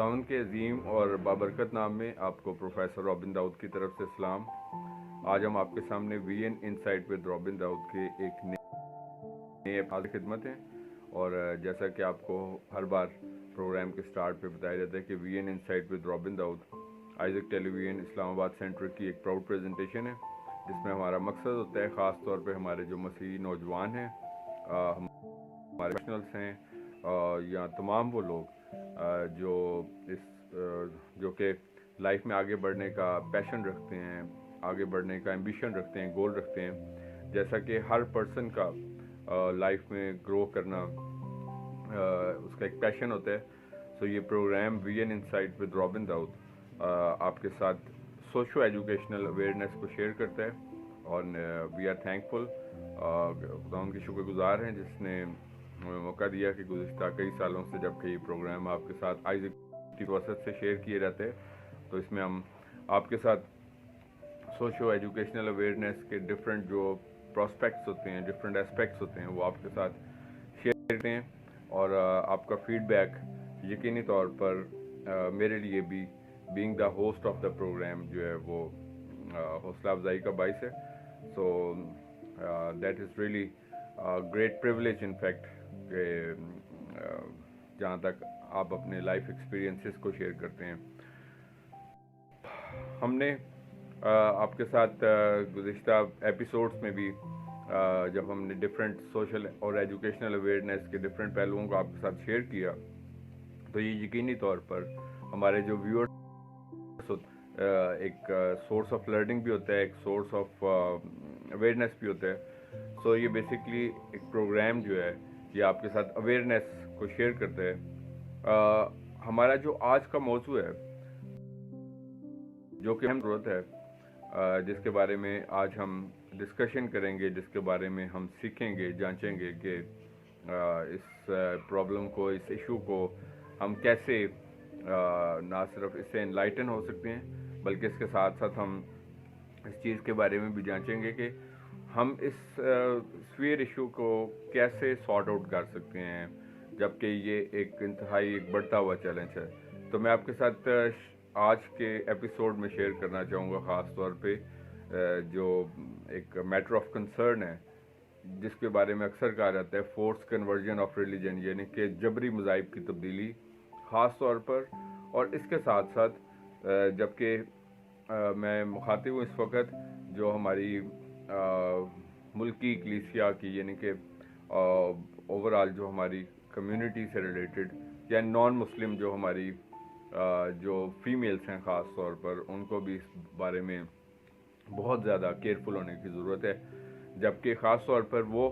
खुदावंद के अजीम और बाबरकत नाम में आपको प्रोफेसर रॉबिन दाऊद की तरफ से सलाम। आज हम आपके सामने VN insight with Robin Dawood के एक नए खिदमत हैं। और जैसा कि आपको हर बार प्रोग्राम के स्टार्ट पे बताया जाता है कि VN insight with Robin Dawood Isaac television Islamabad centre की एक प्राउड प्रेजेंटेशन है, जिसमें हमारा मकसद होता है ख़ास तौर पे हमारे जो मसीही नौजवान हैं, हमारे प्रोफेशनल्स हैं, या तमाम वो लोग जो जो कि लाइफ में आगे बढ़ने का पैशन रखते हैं, आगे बढ़ने का एम्बिशन रखते हैं, गोल रखते हैं। जैसा कि हर पर्सन का लाइफ में ग्रो करना उसका एक पैशन होता है। सो ये programme VN insight with Robin Dawood आपके साथ सोशो एजुकेशनल अवेयरनेस को शेयर करता है। और वी आर थैंकफुल, खुदा उनकी शुक्रगुजार हैं जिसने हमें मौका दिया कि गुज़िश्ता कई सालों से जबकि ये प्रोग्राम आपके साथ आइजक की वसत से शेयर किए जाते हैं, तो इसमें हम आपके साथ सोशो एजुकेशनल अवेयरनेस के डिफरेंट जो प्रोस्पेक्ट्स होते हैं, डिफरेंट एस्पेक्ट्स होते हैं, वो आपके साथ शेयर करते हैं। और आपका फीडबैक यकीनी तौर पर मेरे लिए भी being the host of the programme जो है वो हौसला अफजाई का बाइस है। So that is really great privilege in fact कि जहाँ तक आप अपने लाइफ एक्सपीरियंसेस को शेयर करते हैं। हमने आपके साथ गुज़िश्ता एपिसोड्स में भी जब हमने डिफरेंट सोशल और एजुकेशनल अवेयरनेस के डिफरेंट पहलुओं को आपके साथ शेयर किया, तो ये यकीनी तौर पर हमारे जो व्यूअर्स एक सोर्स ऑफ लर्निंग भी होता है, एक सोर्स ऑफ अवेयरनेस भी होता है। सो ये बेसिकली एक प्रोग्राम जो है ये आपके साथ अवेयरनेस को शेयर करता है। हमारा जो आज का मौजू है, जो कि हम ज़रूरत है, जिसके बारे में आज हम डिस्कशन करेंगे, जिसके बारे में हम सीखेंगे, जांचेंगे कि इस प्रॉब्लम को, इस इशू को हम कैसे ना सिर्फ इससे एनलाइटन हो सकते हैं, बल्कि इसके साथ साथ हम इस चीज़ के बारे में भी जांचेंगे कि हम इस स्फीयर इशू को कैसे सॉर्ट आउट कर सकते हैं, जबकि ये एक इंतहाई एक बढ़ता हुआ चैलेंज है। तो मैं आपके साथ आज के एपिसोड में शेयर करना चाहूँगा ख़ास तौर पे जो एक मैटर ऑफ कंसर्न है, जिसके बारे में अक्सर कहा जाता है फोर्स कन्वर्जन ऑफ रिलीजन, यानी कि जबरी मज़ाहिब की तब्दीली ख़ास तौर पर। और इसके साथ साथ जबकि मैं मुखातिब हूँ इस वक्त जो हमारी मुल्की कलीसिया की, यानी कि ओवरऑल जो हमारी कम्युनिटी से रिलेटेड या नॉन मुस्लिम जो हमारी जो फीमेल्स हैं ख़ास तौर पर, उनको भी इस बारे में बहुत ज़्यादा केयरफुल होने की ज़रूरत है। जबकि ख़ास तौर पर वो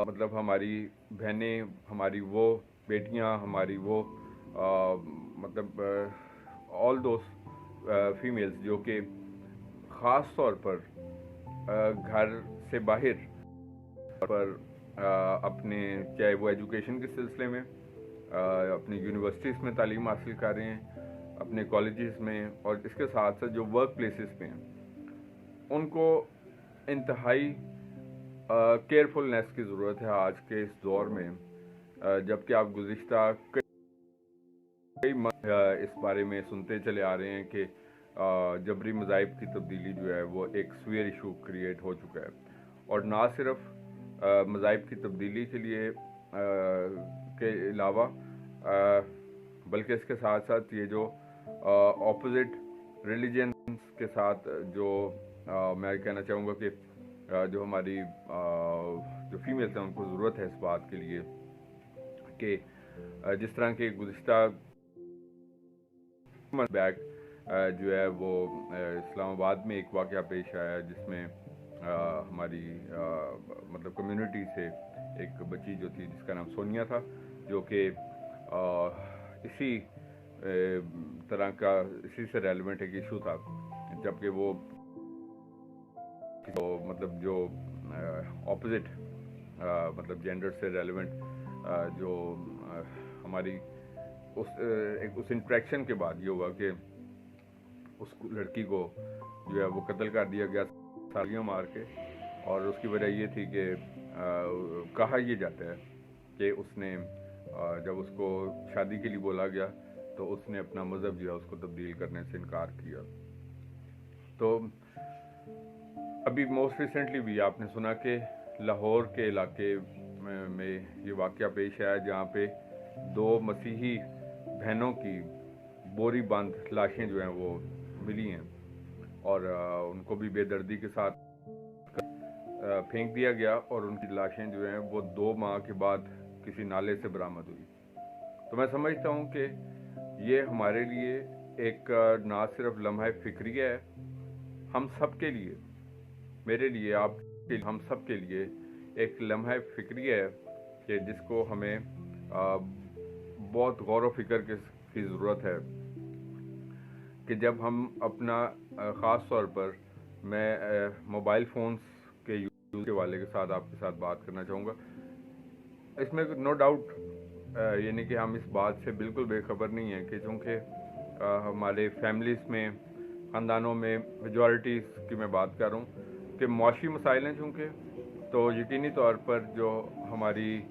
मतलब हमारी बहनें, हमारी वो बेटियां, हमारी वो मतलब ऑल दोस्त फीमेल्स जो कि ख़ास तौर पर घर से बाहर पर अपने, चाहे वो एजुकेशन के सिलसिले में अपनी यूनिवर्सिटीज़ में तालीम हासिल कर रहे हैं, अपने कॉलेजेस में, और इसके साथ साथ जो वर्क प्लेसेस पे हैं, उनको इंतहाई केयरफुलनेस की ज़रूरत है आज के इस दौर में। जबकि आप गुज़िश्ता कई इस बारे में सुनते चले आ रहे हैं कि जबरी मज़ाहिब की तब्दीली जो है वो एक स्फीयर इशू क्रिएट हो चुका है। और ना सिर्फ मज़ाहिब की तब्दीली के लिए के अलावा बल्कि इसके साथ साथ ये जो ऑपोजिट रिलीजन्स के साथ जो मैं कहना चाहूँगा कि जो हमारी जो फीमेल्स हैं उनको ज़रूरत है इस बात के लिए कि जिस तरह के गुज़िश्ता बैक जो है वो इस्लामाबाद में एक वाक़या पेश आया, जिसमें हमारी मतलब कम्युनिटी से एक बच्ची जो थी जिसका नाम सोनिया था, जो कि इसी तरह का, इसी से रेलेवेंट एक इशू था। जबकि वो मतलब जो ऑपोजिट मतलब जेंडर से रेलेवेंट जो हमारी उस इंट्रैक्शन के बाद ये हुआ कि उस लड़की को जो है वो कत्ल कर दिया गया सालियाँ मार के। और उसकी वजह ये थी कि कहा यह जाता है कि उसने जब उसको शादी के लिए बोला गया تو اس نے اپنا مذہب جو ہے اس کو تبدیل کرنے سے انکار کیا. تو ابھی موسٹ ریسنٹلی بھی آپ نے سنا کہ لاہور کے علاقے میں یہ واقعہ پیش آیا جہاں پہ 2 مسیحی بہنوں کی بوری بند لاشیں جو ہیں وہ ملی ہیں اور ان کو بھی بے دردی کے ساتھ پھینک دیا گیا اور ان کی لاشیں جو ہیں وہ 2 ماہ کے بعد کسی نالے سے برآمد ہوئی. تو میں سمجھتا ہوں کہ یہ ہمارے لیے ایک نہ صرف لمحہ فکریہ ہے، ہم سب کے لیے، میرے لیے، آپ کے، ہم سب کے لیے ایک لمحہ فکریہ ہے کہ جس کو ہمیں بہت غور و فکر کی ضرورت ہے کہ جب ہم اپنا خاص طور پر میں موبائل فونز کے یوز کے والے کے ساتھ آپ کے ساتھ بات کرنا چاہوں گا. اس میں نو ڈاؤٹ یعنی کہ ہم اس بات سے بالکل بے خبر نہیں ہیں کہ چونکہ ہمارے فیملیز میں، خاندانوں میں میجورٹیز کی میں بات کر رہا ہوں کہ معاشی مسائل ہیں چونکہ، تو یقینی طور پر جو ہماری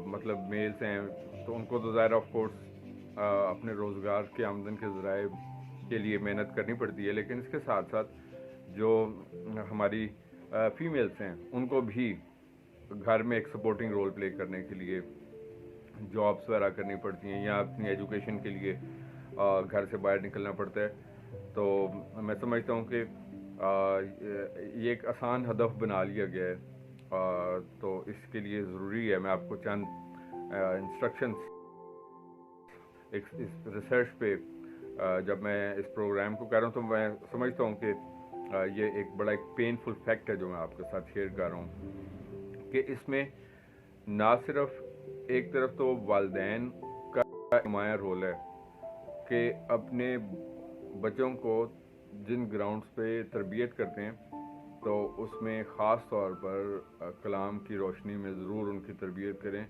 مطلب میلز ہیں تو ان کو تو ظاہر آف کورس اپنے روزگار کے آمدن کے ذرائع کے لیے محنت کرنی پڑتی ہے، لیکن اس کے ساتھ ساتھ جو ہماری فیمیلز ہیں ان کو بھی گھر میں ایک سپورٹنگ رول پلے کرنے کے لیے جابس وغیرہ کرنی پڑتی ہیں یا اپنی ایجوکیشن کے لیے گھر سے باہر نکلنا پڑتا ہے. تو میں سمجھتا ہوں کہ یہ ایک آسان ہدف بنا لیا گیا ہے، تو اس کے لیے ضروری ہے میں آپ کو چند انسٹرکشنز اس ریسرچ پہ جب میں اس پروگرام کو کر رہا ہوں تو میں سمجھتا ہوں کہ یہ ایک بڑا ایک پینفل فیکٹ ہے جو میں آپ کے ساتھ شیئر کر رہا ہوں کہ اس میں نہ صرف ایک طرف تو والدین کا نمایاں رول ہے کہ اپنے بچوں کو جن گراؤنڈز پہ تربیت کرتے ہیں تو اس میں خاص طور پر کلام کی روشنی میں ضرور ان کی تربیت کریں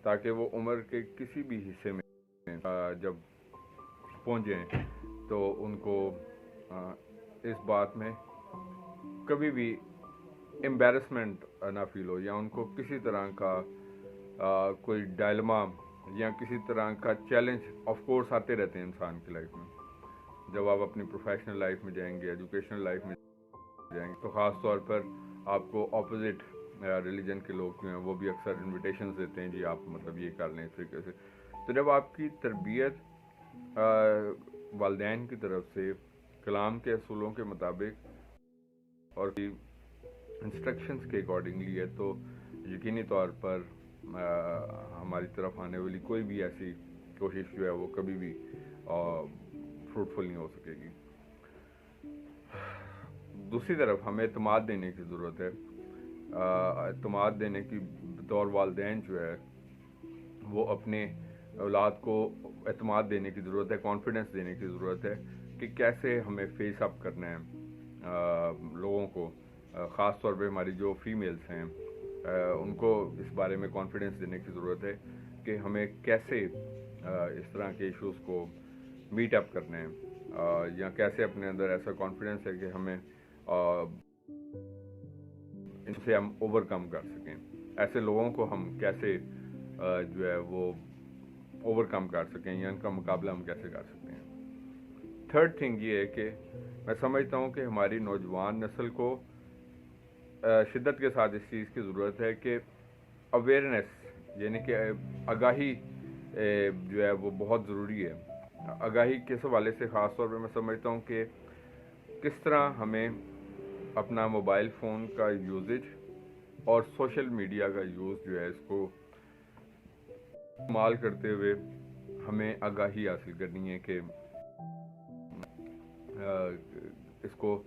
تاکہ وہ عمر کے کسی بھی حصے میں جب پہنچیں تو ان کو اس بات میں کبھی بھی امبیرسمنٹ نہ فیل ہو یا ان کو کسی طرح کا کوئی ڈائلما یا کسی طرح کا چیلنج آف کورس آتے رہتے ہیں انسان کی لائف میں. جب آپ اپنی پروفیشنل لائف میں جائیں گے، ایجوکیشنل لائف میں جائیں گے تو خاص طور پر آپ کو اپوزٹ ریلیجن کے لوگ جو ہیں وہ بھی اکثر انویٹیشنز دیتے ہیں جی آپ مطلب یہ کر لیں اس طریقے سے. تو جب آپ کی تربیت والدین کی طرف سے کلام کے اصولوں کے مطابق اور انسٹرکشنز کے اکارڈنگلی ہے تو یقینی طور پر ہماری طرف آنے والی کوئی بھی ایسی کوشش جو ہے وہ کبھی بھی فروٹفل نہیں ہو سکے گی. دوسری طرف ہمیں اعتماد دینے کی ضرورت ہے. اعتماد دینے کی بطور والدین جو ہے وہ اپنے اولاد کو اعتماد دینے کی ضرورت ہے، کانفیڈنس دینے کی ضرورت ہے کہ کیسے ہمیں فیس اپ کرنا ہے لوگوں کو، خاص طور پہ ہماری جو فیمیلز ہیں ان کو اس بارے میں کانفیڈنس دینے کی ضرورت ہے کہ ہمیں کیسے اس طرح کے ایشوز کو میٹ اپ کرنا ہے یا کیسے اپنے اندر ایسا کانفیڈنس ہے کہ ہمیں ان سے ہم اوور کم کر سکیں، ایسے لوگوں کو ہم کیسے جو ہے وہ اوور کم کر سکیں یا ان کا مقابلہ ہم کیسے کر سکتے ہیں. تھرڈ تھنگ یہ ہے کہ میں سمجھتا ہوں کہ ہماری نوجوان نسل کو شدت کے ساتھ اس چیز کی ضرورت ہے کہ اویئرنیس یعنی کہ آگاہی جو ہے وہ بہت ضروری ہے. آگاہی کس حوالے سے؟ خاص طور پہ میں سمجھتا ہوں کہ کس طرح ہمیں اپنا موبائل فون کا یوزج اور سوشل میڈیا کا یوز جو ہے اس کو استعمال کرتے ہوئے ہمیں آگاہی حاصل کرنی ہے کہ اس کو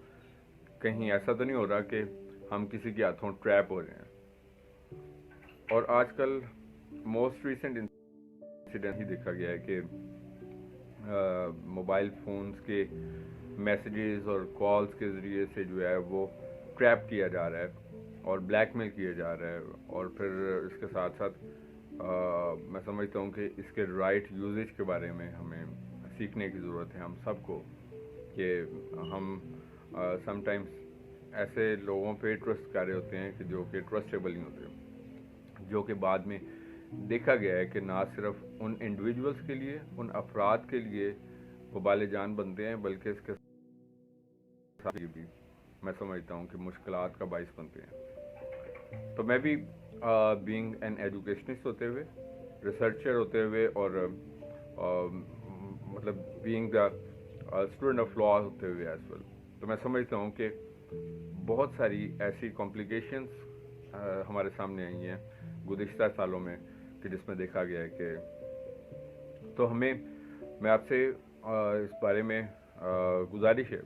کہیں ایسا تو نہیں ہو رہا کہ ہم کسی کے ہاتھوں ٹریپ ہو رہے ہیں. اور آج کل موسٹ ریسنٹ انسیڈنٹ ہی دیکھا گیا ہے کہ موبائل فونز کے میسیجز اور کالز کے ذریعے سے جو ہے وہ ٹریپ کیا جا رہا ہے اور بلیک میل کیا جا رہا ہے. اور پھر اس کے ساتھ ساتھ میں سمجھتا ہوں کہ اس کے رائٹ یوزیج کے بارے میں ہمیں سیکھنے کی ضرورت ہے ہم سب کو کہ ہم سم ٹائمز ایسے لوگوں پہ ٹرسٹ کر رہے ہوتے ہیں کہ جو کہ ٹرسٹیبل نہیں ہوتے، جو کہ بعد میں देखा गया है कि ना सिर्फ उन इंडिविजुअल्स के लिए, उन अफराद के लिए वबाल जान बनते हैं, बल्कि इसके साथ ये भी मैं समझता हूँ कि मुश्किलात का बाइस बनते हैं। तो मैं भी बीइंग एन एजुकेशनिस्ट होते हुए, रिसर्चर होते हुए और मतलब being the student of law होते हुए एज वेल, तो मैं समझता हूँ कि बहुत सारी ऐसी कॉम्प्लिकेशंस हमारे सामने आई हैं गुज़िश्ता सालों में कि जिसमें देखा गया है कि तो मैं आपसे इस बारे में गुजारिश है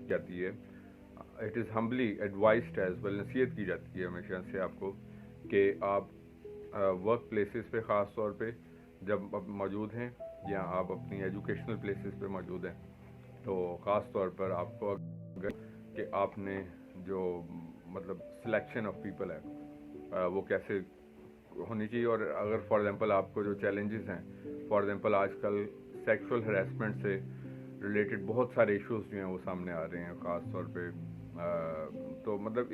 जाती है, it is humbly advised as well, नसीहत की जाती है हमेशा से आपको कि आप वर्क प्लेसेस पे ख़ास तौर पे जब आप मौजूद हैं या आप अपनी एजुकेशनल प्लेसेस पे मौजूद हैं, तो ख़ास तौर पर आपको अगर कि आपने जो मतलब सिलेक्शन ऑफ पीपल है वो कैसे होनी चाहिए, और अगर फॉर एग्जांपल आपको जो चैलेंजेस हैं, फॉर एग्जांपल आजकल सेक्सुअल हरासमेंट से रिलेटेड बहुत सारे इश्यूज जो हैं वो सामने आ रहे हैं ख़ास तौर पे, तो मतलब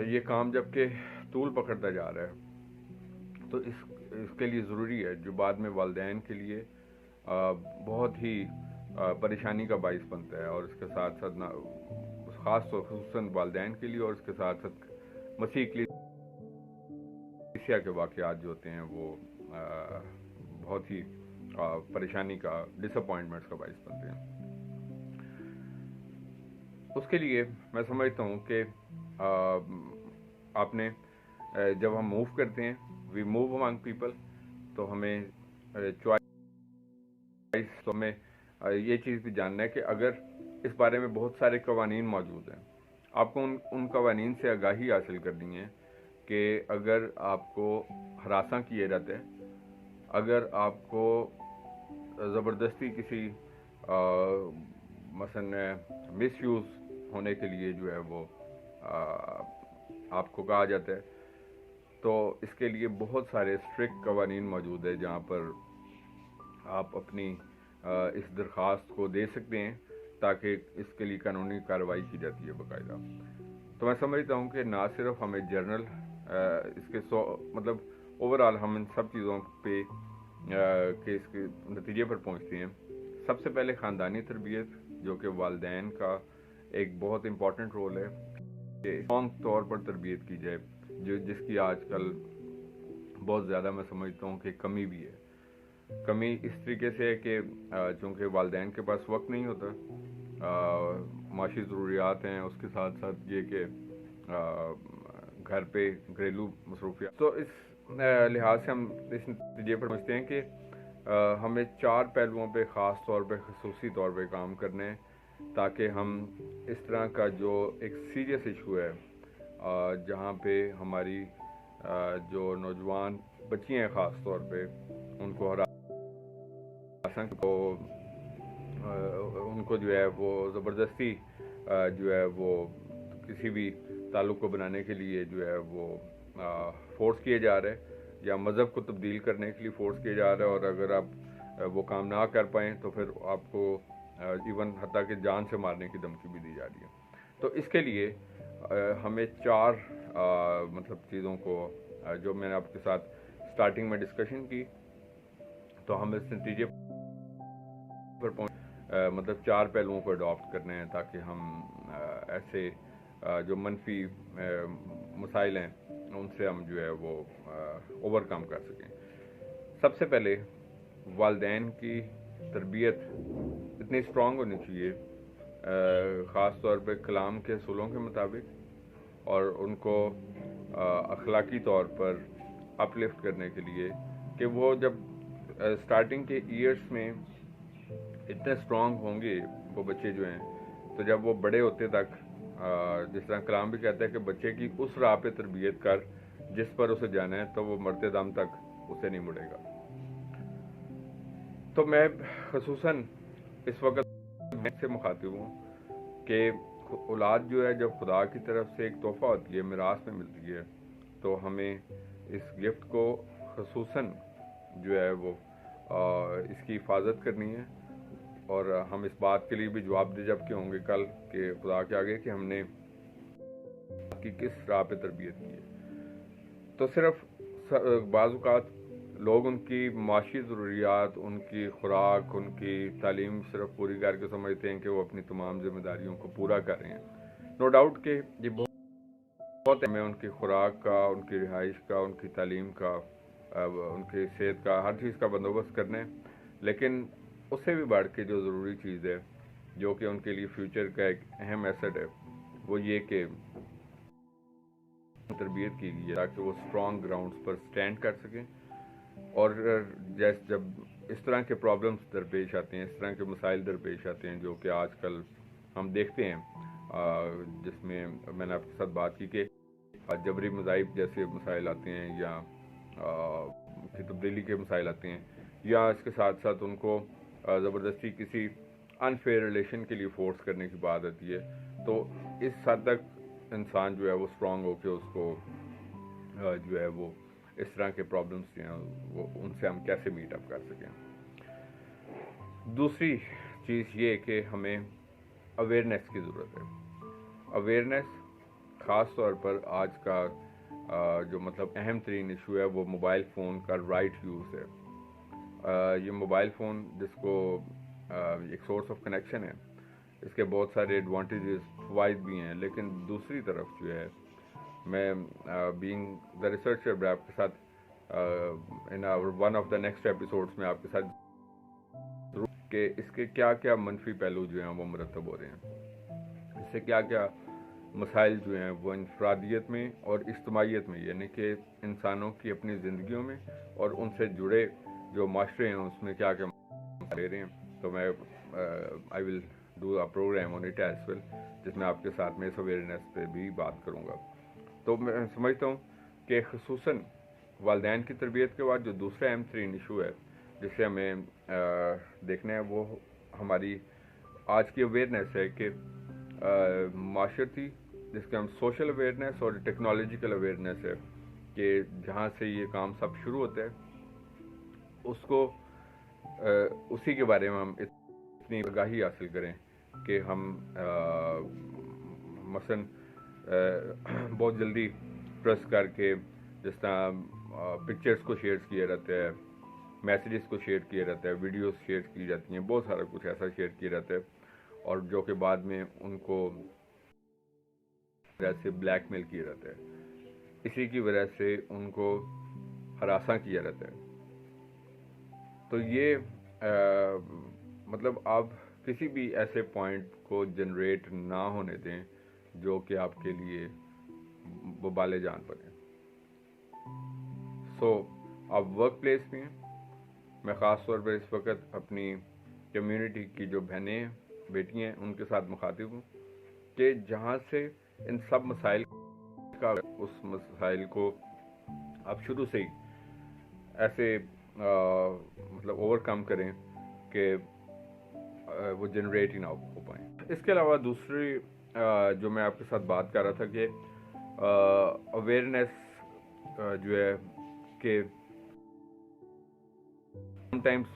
ये काम जबकि तूल पकड़ता जा रहा है, तो इसके लिए ज़रूरी है जो बाद में वालिदैन के लिए बहुत ही परेशानी का बाइस बनता है, और इसके साथ साथ ख़ास तौर खुसूसन वालिदैन के लिए, और इसके साथ साथ मसीह कलीसिया के वाक़यात जो होते हैं वो बहुत ही परेशानी का, डिसअपॉइंटमेंट्स का बाइस बनते हैं। उसके लिए मैं समझता हूँ कि आपने जब हम मूव करते हैं, वी मूव अमंग पीपल, तो हमें चॉइस, तो हमें ये चीज़ भी जानना है कि अगर इस बारे में बहुत सारे कवानीन मौजूद हैं, आपको उन कवानीन से आगाही हासिल करनी है कि अगर आपको हरासा किया जाता है, अगर आपको ज़बरदस्ती किसी मसलन मिसयूज़ होने के लिए जो है वो आपको कहा जाता है, तो इसके लिए बहुत सारे स्ट्रिक्ट कवानीन मौजूद है जहाँ पर आप अपनी इस दरख्वास्त को दे सकते हैं ताकि इसके लिए कानूनी कार्रवाई की जाती है बाकायदा। तो मैं समझता हूँ कि ना सिर्फ हमें जर्नल इसके मतलब ओवरऑल हम इन सब चीज़ों पे के इसके नतीजे पर पहुँचते हैं। सबसे पहले ख़ानदानी तरबियत, जो कि वालिदैन का एक बहुत इम्पॉर्टेंट रोल है कि स्ट्रॉन्ग तौर पर तरबियत की जाए, जिसकी आजकल बहुत ज़्यादा मैं समझता हूँ कि कमी भी है। कमी इस तरीके से है कि चूँकि वालिदैन के पास वक्त नहीं होता, माशी ज़रूरियात हैं, उसके साथ साथ ये कि घर पे घरेलू मसरूफियात, तो इस लिहाज से हम इस नतीजे पर समझते हैं कि हमें 4 पहलुओं पे ख़ास तौर पे खसूसी तौर पे काम करने हैं ताकि हम इस तरह का जो एक सीरियस इशू है जहाँ पे हमारी जो नौजवान बच्चियाँ हैं ख़ास तौर पे उनको उनको जो है वो ज़बरदस्ती जो है वो किसी भी ताल्लुक़ को बनाने के लिए जो है वो फोर्स किए जा रहे हैं, या मज़हब को तब्दील करने के लिए फोर्स किया जा रहा है, और अगर आप वो काम ना कर पाएँ तो फिर आपको इवन हत्ता कि जान से मारने की धमकी भी दी जा रही है। तो इसके लिए हमें 4 मतलब चीज़ों को जो मैंने आपके साथ स्टार्टिंग में डिस्कशन की, तो हम इस नतीजे पर मतलब 4 पहलुओं को अडॉप्ट करने हैं ताकि हम ऐसे जो मनफी मसाइल हैं उनसे हम जो है वो ओवरकम कर सकें। सबसे पहले वालिदैन की तरबियत इतनी स्ट्रॉन्ग होनी चाहिए ख़ास तौर पे कलाम के असूलों के मुताबिक, और उनको अखलाकी तौर पर अपलिफ्ट करने के लिए कि वो जब स्टार्टिंग के ईयर्स में इतने स्ट्रॉन्ग होंगे वो बच्चे जो हैं, तो जब वो बड़े होते तक जिस तरह कलाम भी कहता है कि बच्चे की उस राह पे तरबियत कर जिस पर उसे जाना है, तो वो मरते दम तक उसे नहीं मुड़ेगा। तो मैं खसूसन इस वक्त से मुखातिब हूँ कि औलाद जो है जब खुदा की तरफ से एक तोहफ़ा होती है, मिरास में मिलती है, तो हमें इस गिफ्ट को खसूसन जो है वो इसकी हिफाजत करनी है, और हम इस बात के लिए भी जवाबदेह के होंगे कल के खुदा के आगे कि हमने की किस राह पे तरबियत की है। तो सिर्फ بعض اوقات لوگ ان کی معاشی ضروریات، ان کی خوراک، ان کی تعلیم صرف پوری کر کے سمجھتے ہیں کہ وہ اپنی تمام ذمہ داریوں کو پورا کر رہے ہیں. نو ڈاؤٹ کہ یہ بہت اہم ہے ان کی خوراک کا، ان کی رہائش کا، ان کی تعلیم کا، ان کی صحت کا، ہر چیز کا بندوبست کرنے. لیکن اس سے بھی بڑھ کے جو ضروری چیز ہے، جو کہ ان کے لیے فیوچر کا ایک اہم ایسٹ ہے، وہ یہ کہ تربیت کی گئی ہے تاکہ وہ اسٹرانگ گراؤنڈز پر سٹینڈ کر سکیں. اور جب اس طرح کے پرابلمس درپیش آتے ہیں، اس طرح کے مسائل درپیش آتے ہیں جو کہ آج کل ہم دیکھتے ہیں، جس میں میں نے آپ کے ساتھ بات کی کہ جبری مذاہب جیسے مسائل آتے ہیں، یا کی تبدیلی کے مسائل آتے ہیں، یا اس کے ساتھ ساتھ ان کو زبردستی کسی انفیئر ریلیشن کے لیے فورس کرنے کی بات آتی ہے، تو اس حد تک انسان جو ہے وہ اسٹرانگ ہو کے اس کو جو ہے وہ اس طرح کے پرابلمس جو ہیں وہ ان سے ہم کیسے میٹ اپ کر سکیں. دوسری چیز یہ کہ ہمیں اویئرنیس کی ضرورت ہے. اویئرنیس خاص طور پر آج کا جو مطلب اہم ترین ایشو ہے وہ موبائل فون کا رائٹ یوز ہے. یہ موبائل فون جس کو ایک سورس آف کنیکشن ہے، اس کے بہت سارے ایڈوانٹیجز، فوائد بھی ہیں، لیکن دوسری طرف جو ہے میں بینگ دا ریسرچر میں آپ کے ساتھ in one of the next episodes میں آپ کے ساتھ کہ اس کے کیا کیا منفی پہلو جو ہیں وہ مرتب ہو رہے ہیں، اس سے کیا کیا مسائل جو ہیں وہ انفرادیت میں اور اجتماعیت میں، یعنی کہ انسانوں کی اپنی زندگیوں میں اور ان سے جڑے جو معاشرے ہیں اس میں کیا کیا لے رہے ہیں. تو میں I will do a program on it as well, جس میں آپ کے ساتھ میں اس اویئرنیس پہ بھی بات کروں گا. تو میں سمجھتا ہوں کہ خصوصاً والدین کی تربیت کے بعد جو دوسرا اہم ترین ایشو ہے جسے ہمیں دیکھنا ہے، وہ ہماری آج کی اویئرنیس ہے کہ معاشرتی، جس کے ہم سوشل اویئرنیس اور ٹیکنالوجیکل اویئرنیس ہے، کہ جہاں سے یہ کام سب شروع ہوتا ہے، اس کو اسی کے بارے میں ہم اتنی آگاہی حاصل کریں کہ ہم مثلاً بہت جلدی پریس کر کے، جس طرح پکچرز کو شیئر کیا جاتا ہے، میسیجز کو شیئر کیا جاتا ہے، ویڈیوز شیئر کی جاتی ہیں، بہت سارا کچھ ایسا شیئر کیا جاتا ہے، اور جو کہ بعد میں ان کو سے بلیک میل کیا جاتا ہے، اسی کی وجہ سے ان کو ہراساں کیا جاتا ہے. تو یہ مطلب آپ کسی بھی ایسے پوائنٹ کو جنریٹ نہ ہونے دیں جو کہ آپ کے لیے وبال جان بنے. سو آپ ورک پلیس میں ہیں، میں خاص طور پر اس وقت اپنی کمیونٹی کی جو بہنیں ہیں، بیٹی ہیں، ان کے ساتھ مخاطب ہوں کہ جہاں سے ان سب مسائل کا، اس مسائل کو آپ شروع سے ہی ایسے مطلب اوور کم کریں کہ وہ جنریٹ ہی نہ ہو پائیں. اس کے علاوہ دوسری جو میں آپ کے ساتھ بات کر رہا تھا کہ اویئرنیس جو ہے کہ سم ٹائمس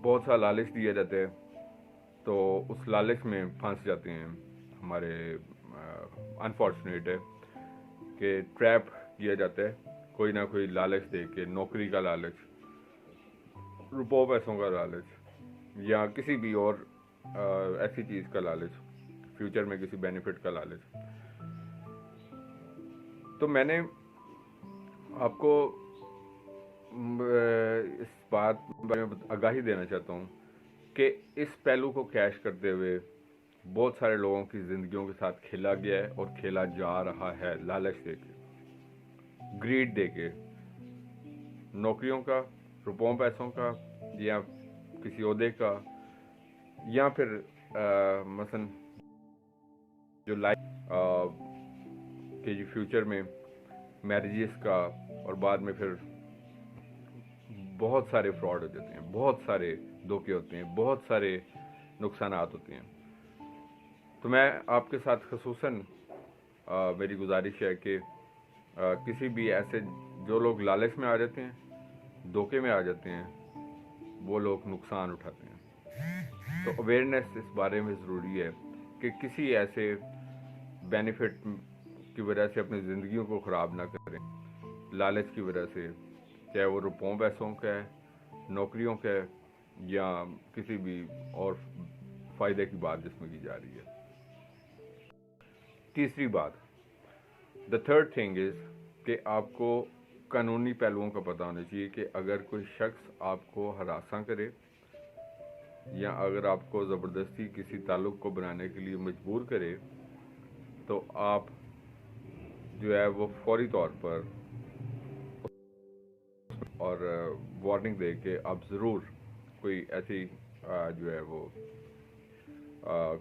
بہت سا لالچ دیا جاتا ہے، تو اس لالچ میں پھنس جاتے ہیں ہمارے. انفارچونیٹ ہے کہ ٹریپ کیا جاتا ہے کوئی نہ کوئی لالچ دے کے، نوکری کا لالچ، روپوں پیسوں کا لالچ، یا کسی بھی اور ایسی چیز کا لالچ، فیوچر میں کسی بینیفٹ کا لالچ. تو میں نے آپ کو اس بات میں آگاہی دینا چاہتا ہوں کہ اس پہلو کو کیش کرتے ہوئے بہت سارے لوگوں کی زندگیوں کے ساتھ کھیلا گیا ہے اور کھیلا جا رہا ہے، لالچ دے کے، گریڈ دے کے، نوکریوں کا، روپوں پیسوں کا، یا کسی عہدے کا، یا پھر مثلا جو لائف کہ جو فیوچر میں میریجز کا، اور بعد میں پھر بہت سارے فراڈ ہو جاتے ہیں، بہت سارے دھوکے ہوتے ہیں، بہت سارے نقصانات ہوتے ہیں. تو میں آپ کے ساتھ خصوصاً میری گزارش ہے کہ کسی بھی ایسے جو لوگ لالچ میں آ جاتے ہیں، دھوکے میں آ جاتے ہیں، وہ لوگ نقصان اٹھاتے ہیں. تو اویئرنیس اس بارے میں ضروری ہے کہ کسی ایسے بینیفٹ کی وجہ سے اپنی زندگیوں کو خراب نہ کریں، لالچ کی وجہ سے चाहे वो रुपयों पैसों का है, नौकरियों का है, या किसी भी और फ़ायदे की बात जिसमें की जा रही है। तीसरी बात, द थर्ड थिंग इज़ कि आपको कानूनी पहलुओं का पता होना चाहिए कि अगर कोई शख्स आपको हरासा करे या अगर आपको ज़बरदस्ती किसी ताल्लुक़ को बनाने के लिए मजबूर करे, तो आप जो है वो फौरी तौर पर और वार्निंग दे के आप ज़रूर कोई ऐसी जो है वो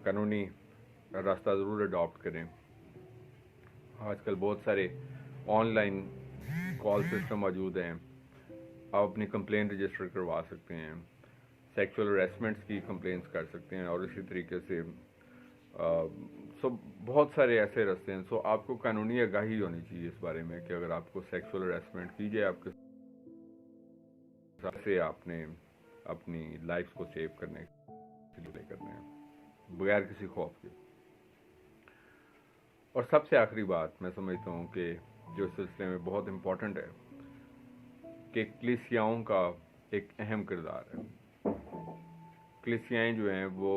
कानूनी रास्ता ज़रूर अडॉप्ट करें। आजकल बहुत सारे ऑनलाइन कॉल सिस्टम मौजूद हैं, आप अपनी कंप्लेंट रजिस्टर करवा सकते हैं, सेक्सुअल हरेसमेंट्स की कंप्लेंट्स कर सकते हैं, और इसी तरीके से बहुत सारे ऐसे रास्ते हैं। आपको कानूनी आगाही होनी चाहिए इस बारे में कि अगर आपको सेक्सुअल हरेसमेंट की जाए आपके साथ, से आपने अपनी लाइफ को सेव करने के लिए करना है बगैर किसी खौफ के। और सबसे आखिरी बात मैं समझता हूँ कि जो इस सिलसिले में बहुत इम्पोर्टेंट है कि कलीसियाओं का एक अहम किरदार है। कलीसियाएँ जो हैं वो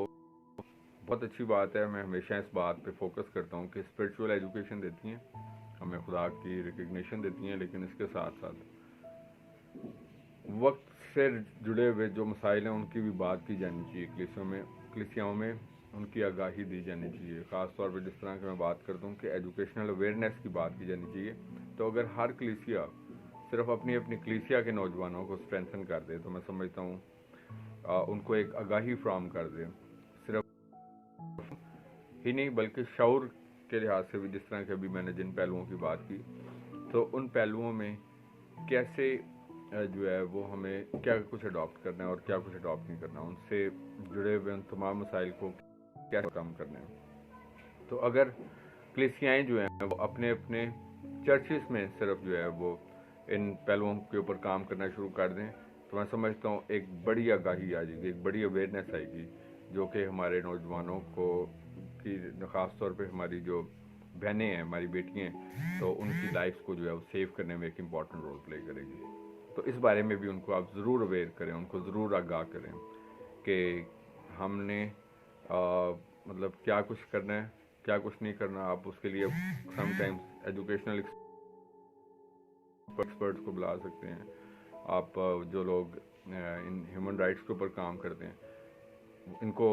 बहुत अच्छी बात है, मैं हमेशा इस बात पे फोकस करता हूँ कि स्पिरिचुअल एजुकेशन देती हैं, हमें खुदा की रिकग्निशन देती हैं, लेकिन इसके साथ साथ वक्त से जुड़े हुए जो मसाइल हैं उनकी भी बात की जानी चाहिए। कलीसियाओं में उनकी आगाही दी जानी चाहिए। ख़ास तौर पर जिस तरह की मैं बात करता हूँ कि एजुकेशनल अवेयरनेस की बात की जानी चाहिए। तो अगर हर कलीसिया सिर्फ अपनी अपनी कलीसिया के नौजवानों को स्ट्रेंथन कर दे, तो मैं समझता हूँ उनको एक आगाही फ्राहम कर दे, सिर्फ ही नहीं बल्कि शऊर के लिहाज से भी, जिस तरह के अभी मैंने जिन पहलुओं की बात की, तो उन पहलुओं में कैसे जो है वो हमें क्या कुछ अडॉप्ट करना है और क्या कुछ अडॉप्ट नहीं करना, उनसे जुड़े हुए उन तमाम मसाइल को कैसे कम करना है। तो अगर कलीसियाएँ जो हैं वो अपने अपने चर्चेस में सिर्फ जो है वो इन पहलुओं के ऊपर काम करना शुरू कर दें, तो मैं समझता हूँ एक बड़ी आगाही आ जाएगी, एक बड़ी अवेयरनेस आएगी, जो कि हमारे नौजवानों को की ख़ास तौर पे हमारी जो बहनें हैं, हमारी बेटियाँ हैं, तो उनकी लाइफ को जो है वो सेव करने में एक इम्पॉर्टेंट रोल प्ले करेगी। तो इस बारे में भी उनको आप ज़रूर अवेयर करें, उनको ज़रूर आगाह करें कि हमने मतलब क्या कुछ करना है, क्या कुछ नहीं करना। आप उसके लिए समटाइम्स एजुकेशनल एक्सपर्ट्स को बुला सकते हैं। आप जो लोग इन ह्यूमन राइट्स के ऊपर काम करते हैं इनको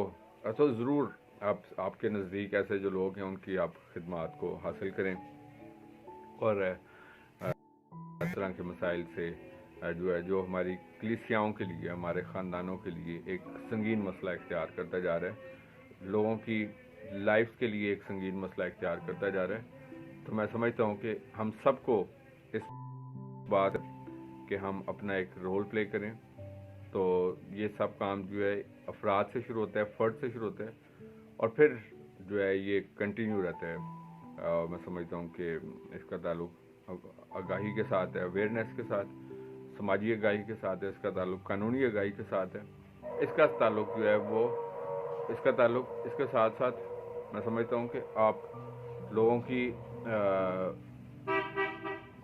तो ज़रूर आपके नज़दीक ऐसे जो लोग हैं उनकी आप खिदमात को हासिल करें, और इस तरह के मसाइल से जो है जो हमारी कलीसियाओं के लिए, हमारे ख़ानदानों के लिए एक संगीन मसला इख्तियार करता जा रहा है, लोगों की लाइफ के लिए एक संगीन मसला इख्तियार करता जा रहा है। तो मैं समझता हूँ कि हम सबको इस बात कि हम अपना एक रोल प्ले करें। तो ये सब काम जो है अफराद से शुरू होता है, फ़र्द से शुरू होता है, और फिर जो है ये कंटिन्यू रहता है। मैं समझता हूँ कि इसका ताल्लुक़ आगाही के साथ है, अवेयरनेस के साथ, समाजी आगाही के साथ है, इसका ताल्लुक़ कानूनी आगाही के साथ है, इसका ताल्लुक़ जो है वो इसका ताल्लुक़ इसके साथ साथ मैं समझता हूँ कि आप लोगों की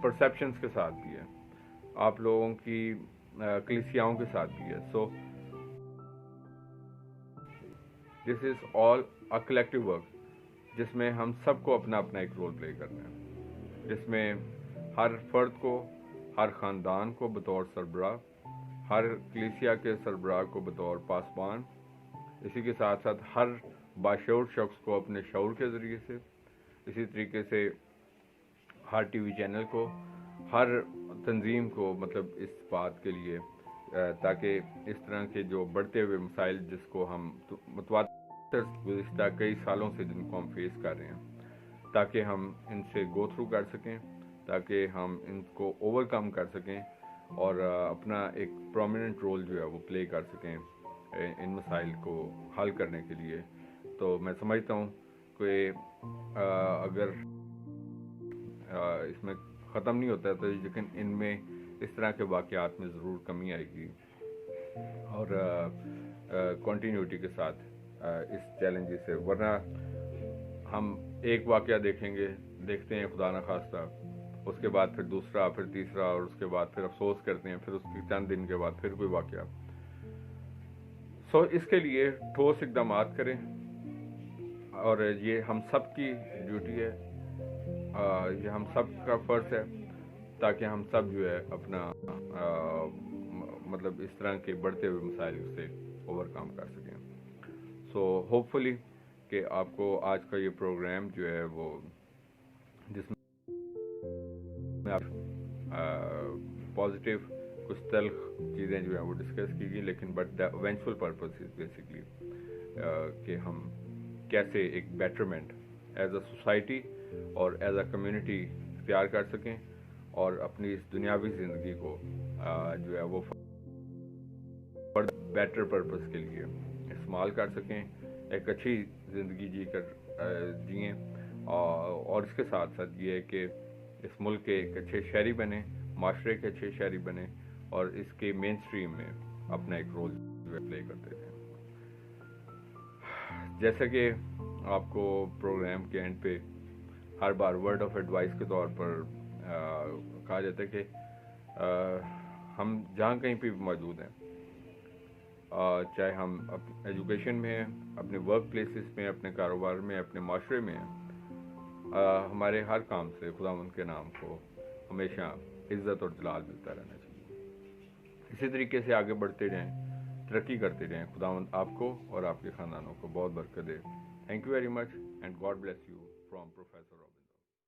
परसेप्शंस के साथ भी है, आप लोगों की कलीसियाओं के साथ भी है। So this is all a collective work, जिसमें हम सबको अपना अपना एक रोल प्ले करना है, जिसमें हर फर्द को, हर ख़ानदान को बतौर सरबराह, हर कलीसिया के सरबराह को बतौर पासबान, इसी के साथ साथ हर बाशऊर शख्स को अपने शऊर के ज़रिए से, इसी तरीके से हर टीवी चैनल को, हर तंजीम को, मतलब इस बात के लिए ताकि इस तरह के जो बढ़ते हुए मसाइल जिसको हम मुतवातिर गुज़िश्ता कई सालों से जिनको हम फेस कर रहे हैं, ताकि हम इनसे गो थ्रू कर सकें, ताकि हम इनको ओवरकम कर सकें और अपना एक प्रोमिनेंट रोल जो है वो प्ले कर सकें इन मसाइल को हल करने के लिए। तो मैं समझता हूँ कि अगर इसमें ख़त्म नहीं होता है तो लेकिन इनमें इस तरह के वाक़यात में ज़रूर कमी आएगी, और कंटिन्यूटी के साथ इस चैलेंज से, वरना हम एक वाक़या देखते हैं खुदा न खास्ता, اس کے بعد پھر دوسرا، پھر تیسرا، اور اس کے بعد پھر افسوس کرتے ہیں، پھر اس کے چند دن کے بعد پھر کوئی واقعہ. اس کے لیے ٹھوس اقدامات کریں، اور یہ ہم سب کی ڈیوٹی ہے، یہ ہم سب کا فرض ہے، تاکہ ہم سب جو ہے اپنا مطلب اس طرح کے بڑھتے ہوئے مسائل سے اوور کم کر سکیں. ہوپ فلی کہ آپ کو آج کا یہ پروگرام جو ہے وہ، جس میں آپ پازیٹیو کچھ تلخ چیزیں جو ہیں وہ ڈسکس کی گئی، لیکن but the eventual purpose is basically کہ ہم کیسے ایک بیٹرمنٹ ایز اے سوسائٹی اور ایز اے کمیونٹی اختیار کر سکیں، اور اپنی اس دنیاوی زندگی کو جو ہے وہ بیٹر پرپز کے لیے استعمال کر سکیں، ایک اچھی زندگی جئیں، اور اس کے ساتھ ساتھ یہ ہے کہ اس ملک کے ایک اچھے شہری بنیں، معاشرے کے اچھے شہری بنیں، اور اس کے مین سٹریم میں اپنا ایک رول پلے کرتے تھے. جیسا کہ آپ کو پروگرام کے اینڈ پہ ہر بار ورڈ آف ایڈوائس کے طور پر کہا جاتا ہے کہ ہم جہاں کہیں پہ موجود ہیں، چاہے ہم ایجوکیشن میں ہیں، اپنے ورک پلیسز میں، اپنے کاروبار میں، اپنے معاشرے میں ہیں، ہمارے ہر کام سے خداوند کے نام کو ہمیشہ عزت اور جلال ملتا رہنا چاہیے. اسی طریقے سے آگے بڑھتے رہیں، ترقی کرتے رہیں. خداوند آپ کو اور آپ کے خاندانوں کو بہت برکت دے. Thank you very much and God bless you from professor